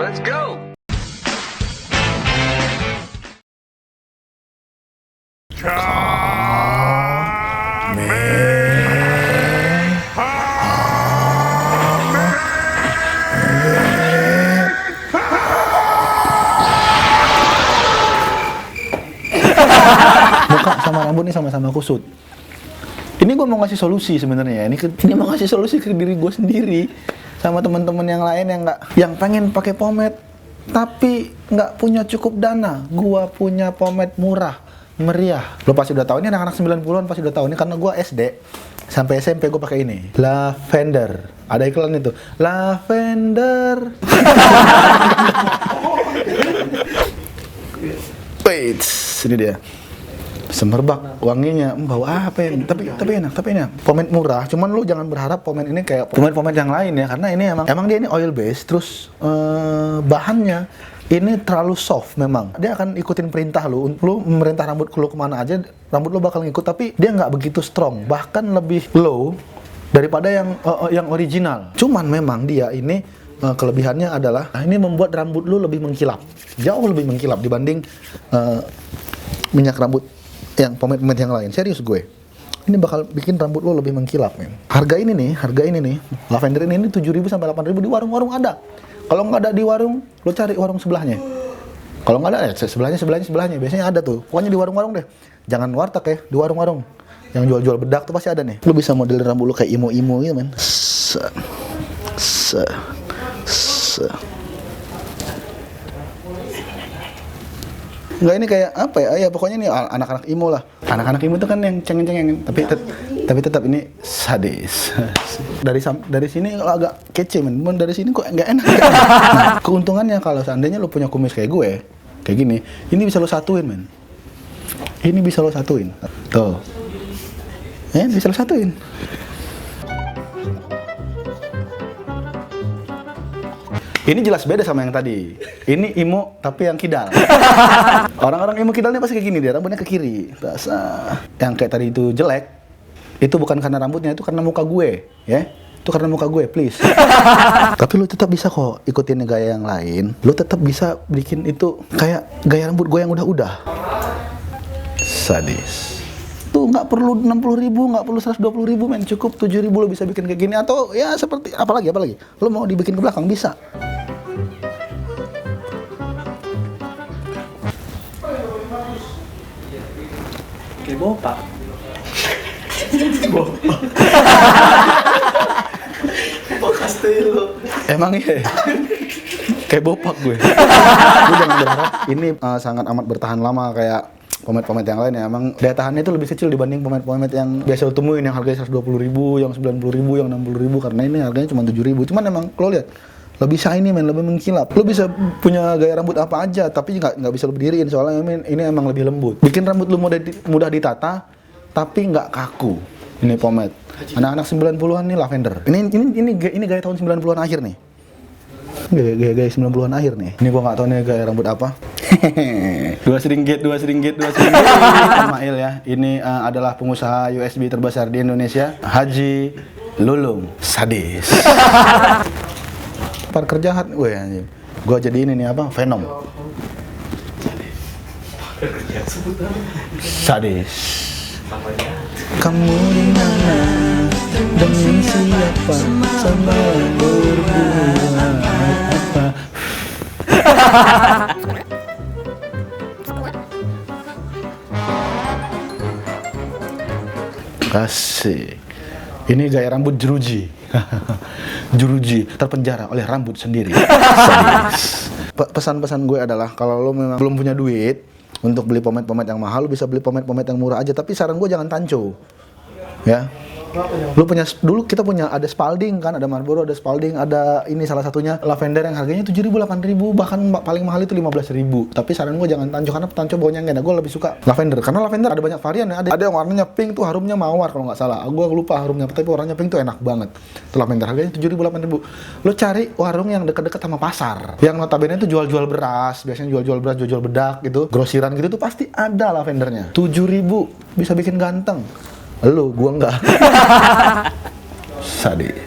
Let's go. Muka sama rambut nih sama-sama kusut. Ini gue mau ngasih solusi sebenarnya. Ini mau ngasih solusi ke diri gue sendiri sama teman-teman yang lain yang pengen pakai pomade tapi nggak punya cukup dana. Gua punya pomade murah, meriah. Lo pasti udah tahu ini, anak-anak 90-an pasti udah tahu ini karena gua SD sampai SMP gue pakai ini. Lavender. Ada iklan itu. Lavender. Wait, ini dia. Semerbak wanginya, bau apa ya? Tapi enak. Pomade murah, cuman lu jangan berharap pomade ini kayak pomade yang lain ya, karena ini emang dia ini oil base, terus bahannya ini terlalu soft memang. Dia akan ikutin perintah lu memerintah rambut lu kemana aja, rambut lu bakal ngikut, tapi dia nggak begitu strong, bahkan lebih low daripada yang original. Cuman memang dia ini kelebihannya adalah ini membuat rambut lu lebih mengkilap, jauh lebih mengkilap dibanding minyak rambut yang pomade yang lain. Serius gue, ini bakal bikin rambut lo lebih mengkilap, men. Harga ini nih, lavender ini 7.000 sampai 8.000 di warung-warung ada. Kalau nggak ada di warung, lo cari warung sebelahnya. Kalau nggak ada, sebelahnya. Biasanya ada tuh. Pokoknya di warung-warung deh. Jangan warteg ya, di warung-warung. Yang jual-jual bedak tuh pasti ada nih. Lo bisa modelin rambut lo kayak imo-imo gitu, men. Enggak, ini kayak apa ya? Ya pokoknya ini anak-anak imo lah. Anak-anak imo itu kan yang cengeng-cengeng, tapi tetap ini sadis. Dari sini agak kece, men. Dari sini kok nggak enak. Nah, keuntungannya kalau seandainya lo punya kumis kayak gue, kayak gini, ini bisa lo satuin, men. Ini bisa lo satuin. Tuh. Bisa lo satuin. Ini jelas beda sama yang tadi. Ini imo tapi yang kidal. Orang-orang imo kidalnya pasti kayak gini, dia rambutnya ke kiri. Yang kayak tadi itu jelek. Itu bukan karena rambutnya, itu karena muka gue, ya. Itu karena muka gue, please. Tapi lu tetap bisa kok ikutin gaya yang lain. Lu tetap bisa bikin itu kayak gaya rambut gue yang udah. Sadis. Tuh nggak perlu 60.000, nggak perlu 120.000, men. Cukup 7.000 lo bisa bikin kayak gini, atau ya seperti apalagi. Lo mau dibikin ke belakang bisa. Kayak bopak. Bopak lo. Emang iya. Kayak bopak gue. Gue jangan berharap ini sangat amat bertahan lama kayak pomade yang lain ya. Emang daya tahannya itu lebih kecil dibanding pomade yang biasa lo temuin yang harganya 120.000, yang 90.000, yang 60.000, karena ini harganya cuma 7.000. Cuman emang lo lihat lebih shiny, men, lebih mengkilap. Lo bisa punya gaya rambut apa aja, tapi nggak bisa lo berdiriin soalnya ini emang lebih lembut. Bikin rambut lo mudah ditata, tapi nggak kaku. Ini pomade. Anak-anak 90-an nih lavender. Ini gaya tahun 90-an akhir nih. Gaya 90-an akhir nih. Ini gua nggak tahu nih gaya rambut apa. Dua seringgit. Mail ya. Ini adalah pengusaha USB terbesar di Indonesia, Haji Lulung. Sadis. Parker jahat, gue anjing. Gue jadi ini nih apa? Venom. Sadis. Kamu di mana? Demi siapa? Sama berhubungan apa? Kasih. Ini gaya rambut jeruji. Jeruji terpenjara oleh rambut sendiri. Pesan-pesan gue adalah kalau lo memang belum punya duit untuk beli pomade yang mahal, lo bisa beli pomade yang murah aja. Tapi saran gue jangan tanco, ya. Dulu kita punya ada Spalding kan, ada Marlboro, ada Spalding, ada ini salah satunya lavender yang harganya 7.000, 8.000, bahkan paling mahal itu 15.000. Tapi saran gue jangan tanco, karena tanco baunya nggak enak. Gue lebih suka lavender, karena lavender ada banyak varian ya. Ada yang warnanya pink tuh, harumnya mawar kalau nggak salah. Gue lupa harumnya, tapi warnanya pink tuh enak banget. Itu lavender harganya 7.000, 8.000. Lo cari warung yang deket-deket sama pasar, yang notabene itu jual-jual beras, biasanya jual-jual beras, jual-jual bedak gitu, grosiran gitu tuh pasti ada lavendernya. 7.000 bisa bikin ganteng. Lu, gua enggak. Sadis.